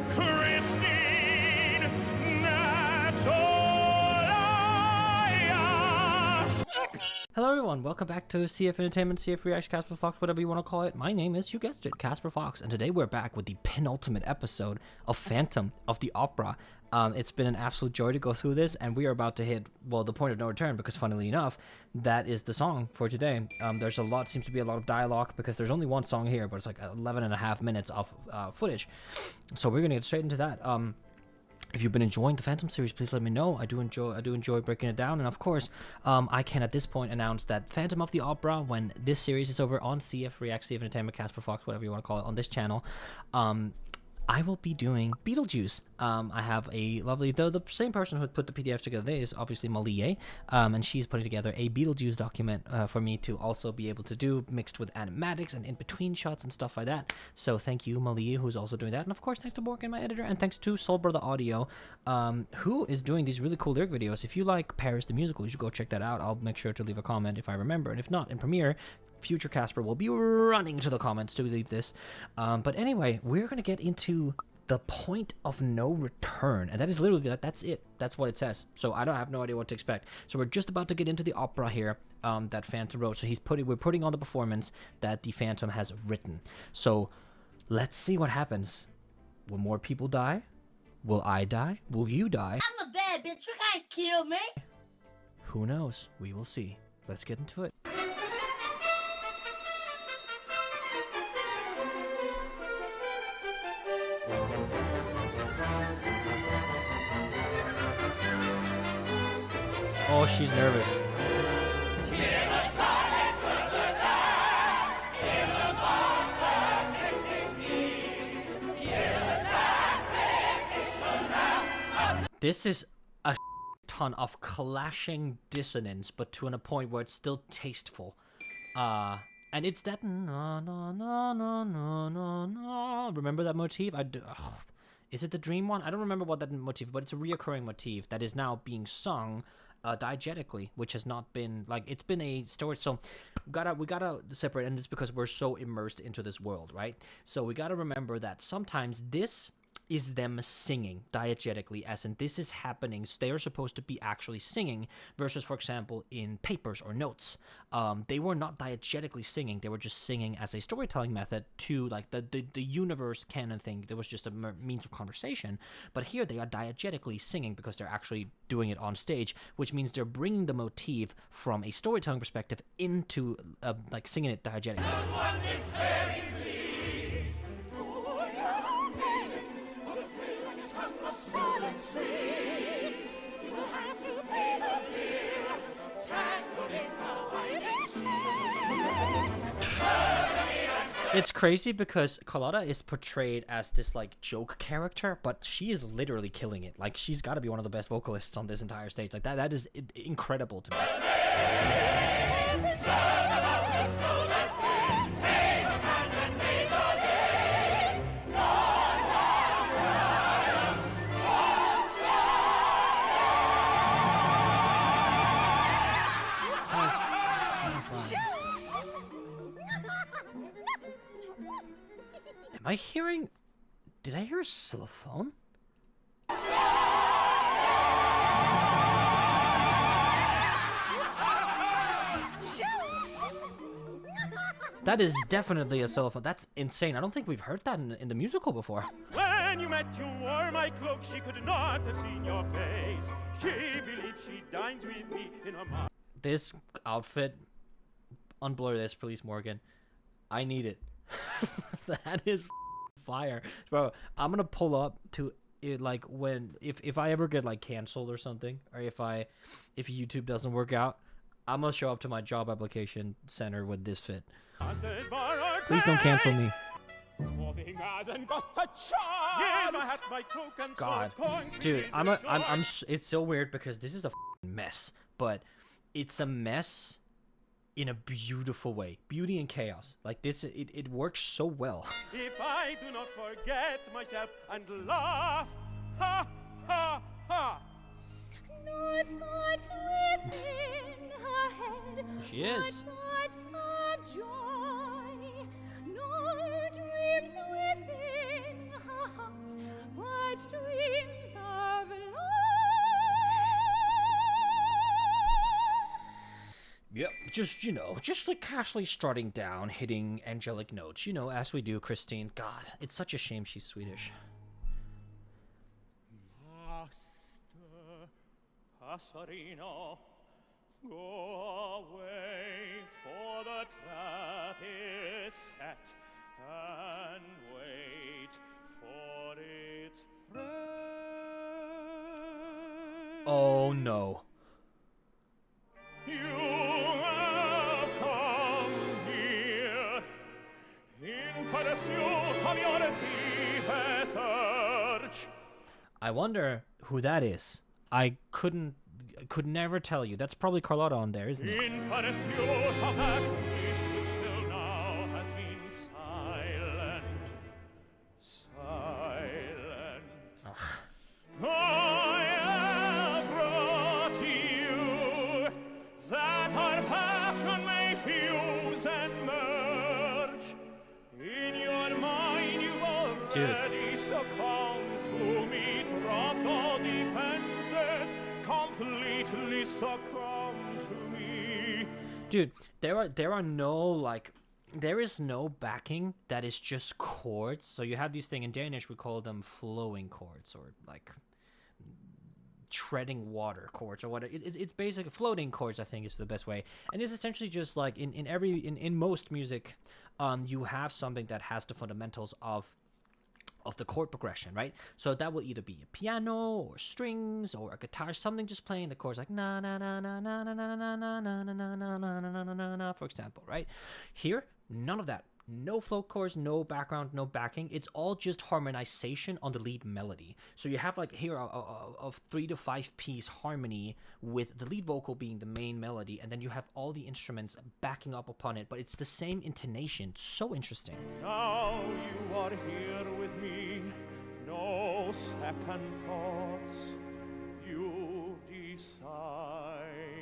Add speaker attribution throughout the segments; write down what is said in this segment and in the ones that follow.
Speaker 1: Christine, that's all I ask.
Speaker 2: Hello everyone, welcome back to CF Entertainment, CF Reaction, Casper Fox, whatever you want to call it. My name is, you guessed it, Casper Fox, and today we're back with the penultimate episode of Phantom of the Opera. It's been an absolute joy to go through this, and we are about to hit, well, the point of no return, because funnily enough, that is the song for today. Seems to be a lot of dialogue, because there's only one song here, but it's like 11 and a half minutes of footage. So we're going to get straight into that. If you've been enjoying the Phantom series, please let me know. I do enjoy breaking it down, and of course, I can at this point announce that Phantom of the Opera, when this series is over on CF React, CF Entertainment, Casper Fox, whatever you want to call it, on this channel, I will be doing Beetlejuice. I have a lovely, the same person who put the PDF together is obviously Malie, and she's putting together a Beetlejuice document for me to also be able to do, mixed with animatics and in-between shots and stuff like that. So thank you, Malie, who's also doing that. And of course, thanks to Morgan, my editor, and thanks to Soul Brother Audio, who is doing these really cool lyric videos. If you like Paris the Musical, you should go check that out. I'll make sure to leave a comment if I remember, and if not, in Premiere, future Casper will be running to the comments to leave this. But anyway, we're going to get into the point of no return. And that is literally, that's it. That's what it says. So I have no idea what to expect. So we're just about to get into the opera here that Phantom wrote. So we're putting on the performance that the Phantom has written. So let's see what happens. Will more people die? Will I die? Will you die?
Speaker 3: I'm a bad bitch. You can't kill me.
Speaker 2: Who knows? We will see. Let's get into it. Oh, she's nervous. This is a ton of clashing dissonance, but to a point where it's still tasteful. And it's that no no no no no no no. Remember that motif? Is it the dream one? I don't remember what that motif, but it's a reoccurring motif that is now being sung diegetically, which has not been, like, it's been a story. So we gotta separate, and it's because we're so immersed into this world, right? So we gotta remember that sometimes this is them singing diegetically, as in this is happening, so they are supposed to be actually singing, versus, for example, in papers or notes, they were not diegetically singing, they were just singing as a storytelling method to, like, the universe canon thing. There was just a means of conversation, but here they are diegetically singing because they're actually doing it on stage, which means they're bringing the motif from a storytelling perspective into, like, singing it diegetically. It's crazy because Carlotta is portrayed as this, like, joke character, but she is literally killing it. Like, she's got to be one of the best vocalists on this entire stage. Like, that is incredible to me. Am I hearing... Did I hear a xylophone? That is definitely a xylophone. That's insane. I don't think we've heard that in the musical before.
Speaker 1: When you met, you wore my cloak. She could not have seen your face. She believed she dines with me in a mind.
Speaker 2: This outfit... Unblur this, please, Morgan. I need it. That is fire, bro. I'm gonna pull up to it, like, when if I ever get, like, canceled or something, or if YouTube doesn't work out, I'm gonna show up to my job application center with this fit. Please don't cancel me. God, dude, it's so weird because this is a mess, but it's a mess in a beautiful way. Beauty and chaos. Like this, it works so well.
Speaker 1: If I do not forget myself and laugh, ha, ha, ha.
Speaker 4: Nor thoughts within her head.
Speaker 2: She is.
Speaker 4: Thoughts of joy, nor dreams
Speaker 2: Yep, just, just like casually strutting down, hitting angelic notes, as we do, Christine. God, it's such a shame she's Swedish.
Speaker 1: Master Passarino, go away, for the trap is set, and wait for its prey.
Speaker 2: Oh, no.
Speaker 1: You have come here in pursuit of your deepest search.
Speaker 2: I wonder who that is. I could never tell you. That's probably Carlotta on there, isn't it?
Speaker 1: In pursuit of that wish which till now has been silent. I have brought you that our passion may fuse and merge. In your mind you've already succumbed to me, dropped all defenses, completely succumbed to me.
Speaker 2: Dude, there is no backing that is just chords. So you have these things in Danish, we call them flowing chords, or like treading water chords, or what. It's basically floating chords, I think, is the best way. And it's essentially just like in most music, you have something that has the fundamentals of the chord progression, right? So that will either be a piano or strings or a guitar, something just playing the chords like na na na na na na na na na na na na na na na na na, for example, right? Here, none of that. No float chords, no background, no backing. It's all just harmonization on the lead melody. So you have like here a 3 to 5 piece harmony with the lead vocal being the main melody, and then you have all the instruments backing up upon it, but it's the same intonation. So interesting.
Speaker 1: Now you are here with me, no second thoughts. You've decided.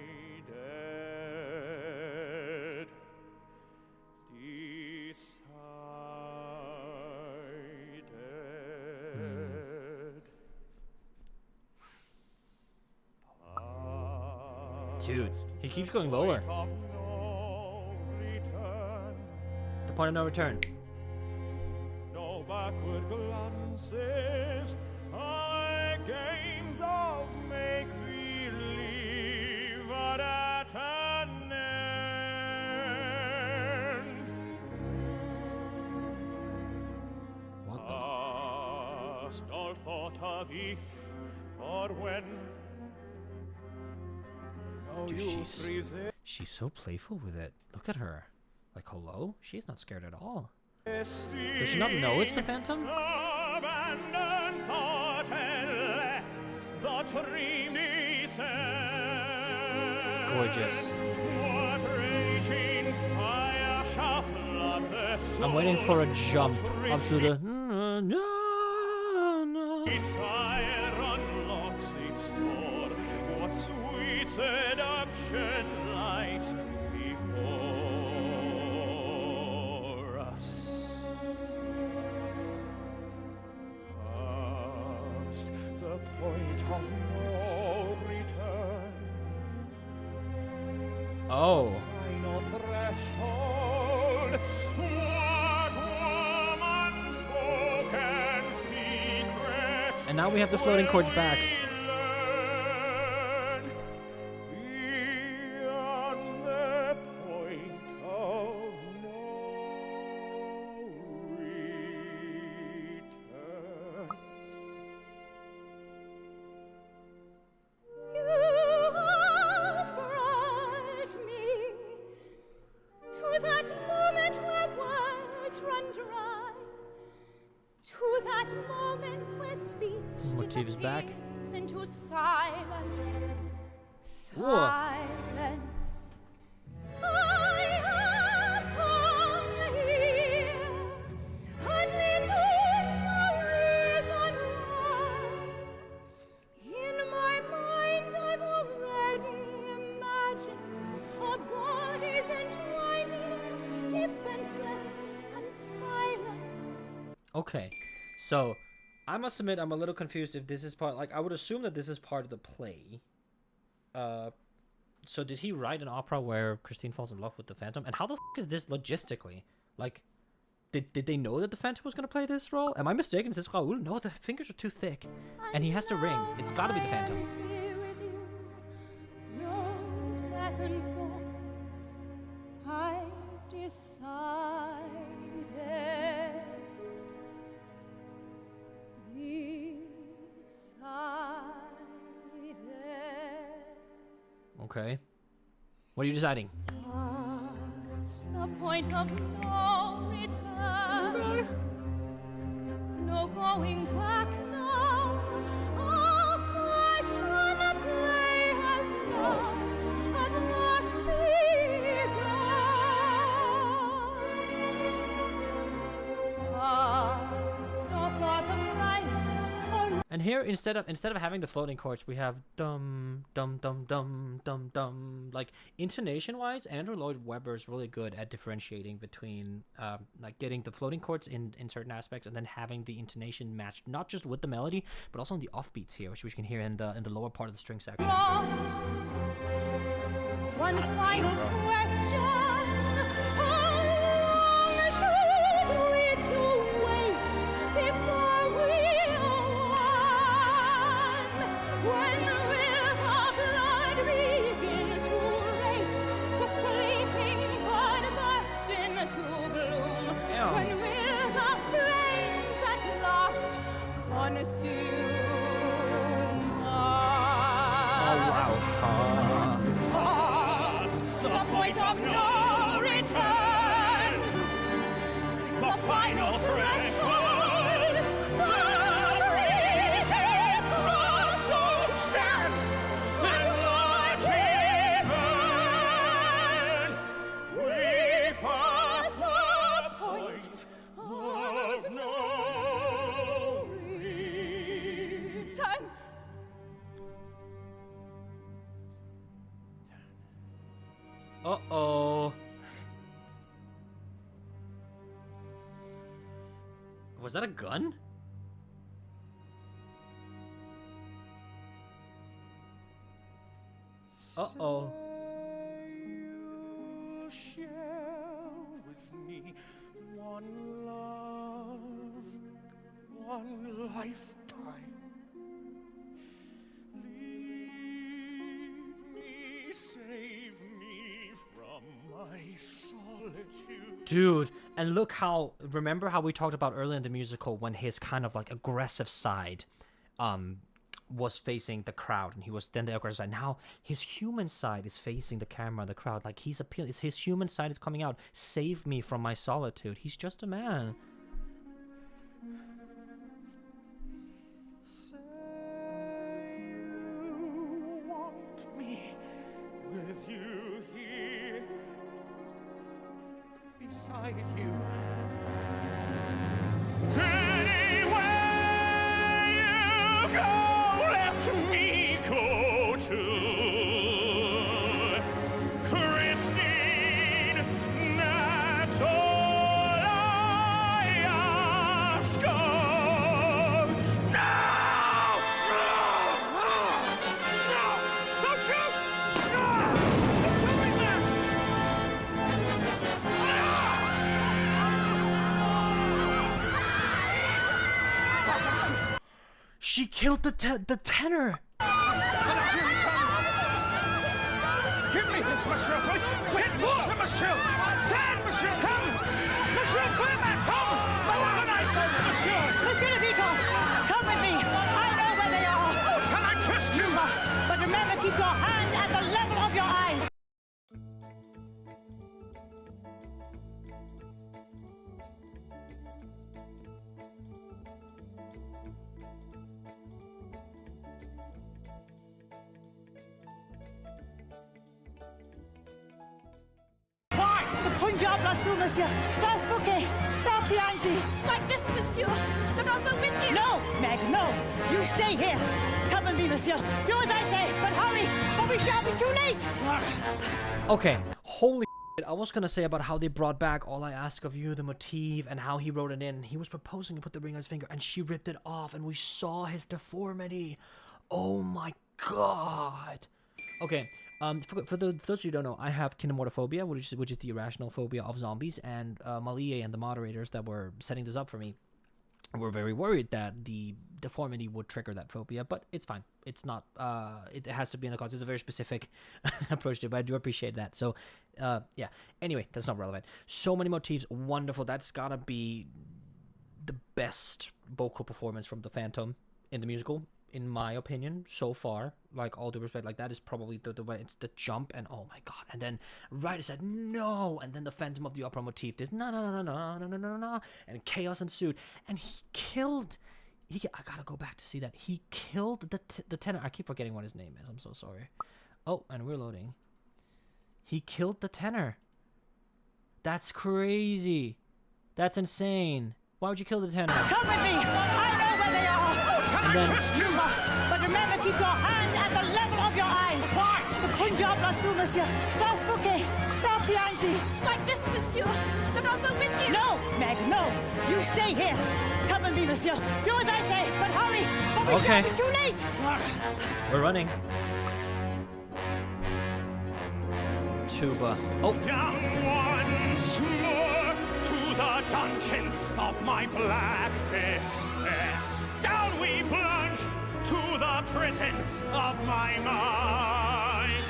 Speaker 2: Dude, he keeps going lower. The point of no return.
Speaker 1: No backward glances, games of make-believe are at an end.
Speaker 2: What the?
Speaker 1: Past all thought of if or when.
Speaker 2: Dude, she's so playful with it. Look at her. Like, hello? She's not scared at all. Does she not know it's the Phantom?
Speaker 1: Abandoned thought and left the dream descend.
Speaker 2: Gorgeous.
Speaker 1: What raging fire shall flood the soul?
Speaker 2: I'm waiting for a jump up to the...
Speaker 1: Desire unlocks its door. What sweet seduction lies before us. Past the point of no return.
Speaker 2: Oh.
Speaker 1: Final threshold. What woman's spoken secrets?
Speaker 2: And now we have the floating chords back.
Speaker 1: Beyond the point of no return.
Speaker 4: You have brought me to that moment where words run dry, to that moment where speech
Speaker 2: Motif is back.
Speaker 4: disappears into silence.
Speaker 2: Whoa.
Speaker 4: Silence. I have come here, hardly knowing the reason why. In my mind I've already imagined our bodies entwining, defenseless and silent.
Speaker 2: Okay, so I must admit I'm a little confused if this is part... Like, I would assume that this is part of the play. So did he write an opera where Christine falls in love with the Phantom? And how the is this logistically? Like, did they know that the Phantom was gonna play this role? Am I mistaken? Is this Raoul? No, the fingers are too thick, and he has to ring. It's got to be the Phantom.
Speaker 4: No second thoughts. I've decided.
Speaker 2: Okay. What are you deciding?
Speaker 4: Past the point of no return. No going back now. Our passion the play has come at last begun. Past of what of light.
Speaker 2: And here, instead of having the floating chords, we have dum dum dum dum dum dum. Like, intonation wise, Andrew Lloyd Webber is really good at differentiating between like getting the floating chords in certain aspects, and then having the intonation matched not just with the melody, but also in the offbeats here, which we can hear in the lower part of the string section.
Speaker 4: One final question. How long should we to wait before we won? When will the blood begin to race? The sleeping bud burst into bloom.
Speaker 2: Ew.
Speaker 4: When will the flames at last consume us?
Speaker 2: Oh wow.
Speaker 4: Past the point of no return. The final threshold. The bridge is crossed, so stand and watch it burn. We pass the point of no return.
Speaker 2: Uh-oh. Was that a gun? Uh-oh.
Speaker 1: You share with me one love, one lifetime. Lead me, save me from my solitude.
Speaker 2: Dude, and look how, remember how we talked about earlier in the musical when his kind of like aggressive side was facing the crowd, and he was then the aggressive side. Now his human side is facing the camera, the crowd, like he's appealing. It's his human side is coming out. Save me from my solitude. He's just a man.
Speaker 1: Say you want me with you here, beside you. Anywhere you go, let me go too. Christine, that's all I ask of. No! No! Don't shoot! No! Don't do it, man!
Speaker 2: She killed the tenor.
Speaker 1: Give me this, monsieur! Get water, monsieur! Sand, monsieur! Come! Monsieur, put him back! Come! Organize this, monsieur!
Speaker 5: Monsieur Levico, come with me. I know where they are.
Speaker 1: Can I trust you?
Speaker 5: You must, but remember, keep your hand at the level of your eyes.
Speaker 1: Why?
Speaker 5: The Punjab lasso, monsieur. Das bouquet. Da piangi.
Speaker 4: Like this, monsieur. Look, I'll go with you.
Speaker 5: No, Meg, no. You stay here. Come with me, monsieur. Do as I say, but hurry, or we shall be too late.
Speaker 2: Okay, holy shit. I was gonna say about how they brought back All I Ask of You, the motif, and how he wrote it in. He was proposing to put the ring on his finger, and she ripped it off, and we saw his deformity. Oh my god. Okay. For those who don't know, I have kinematophobia, which is the irrational phobia of zombies, and Malie and the moderators that were setting this up for me were very worried that the deformity would trigger that phobia, but it's fine. It's not. It has to be in the cause. It's a very specific approach to it, but I do appreciate that. So, yeah. Anyway, that's not relevant. So many motifs, wonderful. That's gotta be the best vocal performance from the Phantom in the musical, in my opinion, so far. Like, all due respect, like, that is probably the way. It's the jump, and oh my god, and then Ryder said no, and then the Phantom of the Opera motif, there's no, and chaos ensued, and he killed. I gotta go back to see that. He killed the tenor. I keep forgetting what his name is. I'm so sorry. Oh, and we're loading. He killed the tenor. That's crazy. That's insane. Why would you kill the tenor?
Speaker 5: Come with me. I know where they are.
Speaker 2: And then,
Speaker 5: You must, but remember, keep your hand at the level of your eyes. Why? The Punjab lasso, monsieur. Das bouquet. Da piangi.
Speaker 4: Like this, monsieur. Look, I'll go with you.
Speaker 5: No, Meg, no. You stay here. Come with me, monsieur. Do as I say, but hurry, or we
Speaker 2: Okay.
Speaker 5: shall be too late.
Speaker 2: we're running. Tuba. Oh,
Speaker 1: Down once more to the dungeons of my black despair. Down we plunge to the prison of my mind.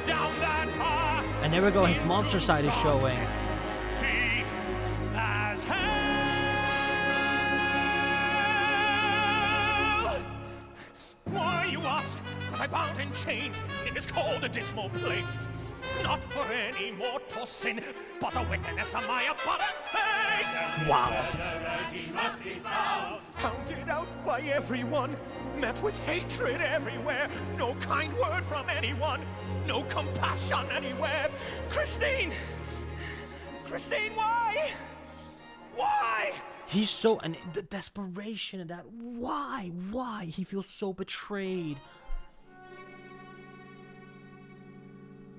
Speaker 1: Down that path.
Speaker 2: and there we go. His monster side is showing.
Speaker 1: Deep as hell. Why, you ask? Was I bound and chained in this cold and dismal place? Not for any mortal sin, but the wickedness of my abhorrent face.
Speaker 2: Wow.
Speaker 1: He must be found. Hounded out by everyone, met with hatred everywhere. No kind word from anyone, no compassion anywhere. Christine! Christine, why? Why?
Speaker 2: He's so, and the desperation and that. Why? He feels so betrayed.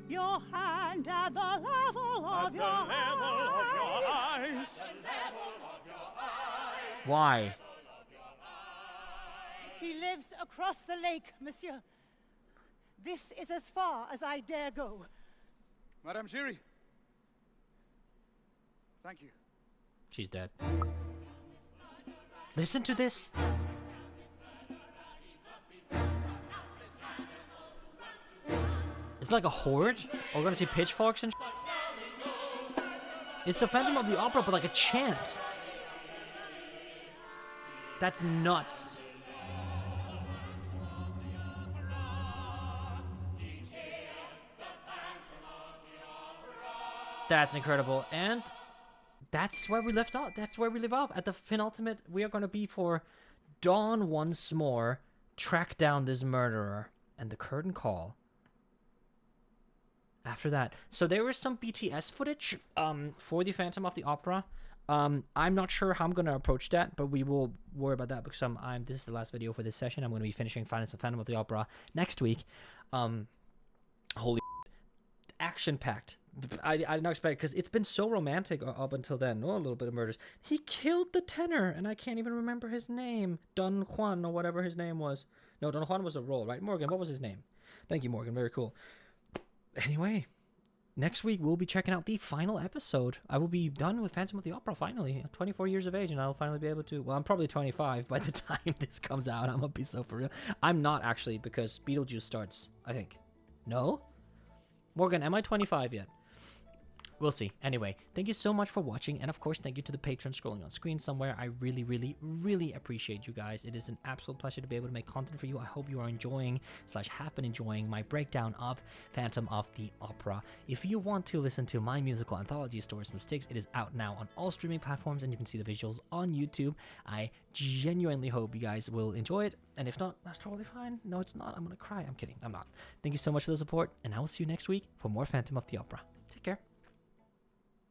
Speaker 5: Your hand at the level of your eyes.
Speaker 2: Why?
Speaker 5: He lives across the lake, monsieur. This is as far as I dare go.
Speaker 6: Madame Giry. Thank you.
Speaker 2: She's dead. Listen to this. It's like a horde. We're gonna see pitchforks and. It's the Phantom of the Opera, but like a chant. That's nuts. That's incredible, and that's where we left off. That's where we leave off. At the penultimate, we are gonna be for Dawn once more, track down this murderer, and the curtain call. After that, so there was some BTS footage for the Phantom of the Opera. I'm not sure how I'm gonna approach that, but we will worry about that because this is the last video for this session. I'm gonna be finishing Phantom of the Opera next week. Holy action packed. I did not expect, because it's been so romantic up until then. Oh, a little bit of murders. He killed the tenor, and I can't even remember his name. Don Juan or whatever his name was. No, Don Juan was a role, right? Morgan, what was his name? Thank you, Morgan. Very cool. Anyway, next week we'll be checking out the final episode. I will be done with Phantom of the Opera finally. I'm 24 years of age, and I'll finally be able to. Well, I'm probably 25 by the time this comes out. I'm gonna be so for real. I'm not actually, because Beetlejuice starts, I think. No? Morgan, am I 25 yet? We'll see. Anyway, thank you so much for watching, and of course, thank you to the patrons scrolling on screen somewhere. I really, really, really appreciate you guys. It is an absolute pleasure to be able to make content for you. I hope you are enjoying / have been enjoying my breakdown of Phantom of the Opera. If you want to listen to my musical anthology stories from Styx, it is out now on all streaming platforms, and you can see the visuals on YouTube. I genuinely hope you guys will enjoy it, and if not, that's totally fine. No, it's not. I'm gonna cry. I'm kidding. I'm not. Thank you so much for the support, and I will see you next week for more Phantom of the Opera.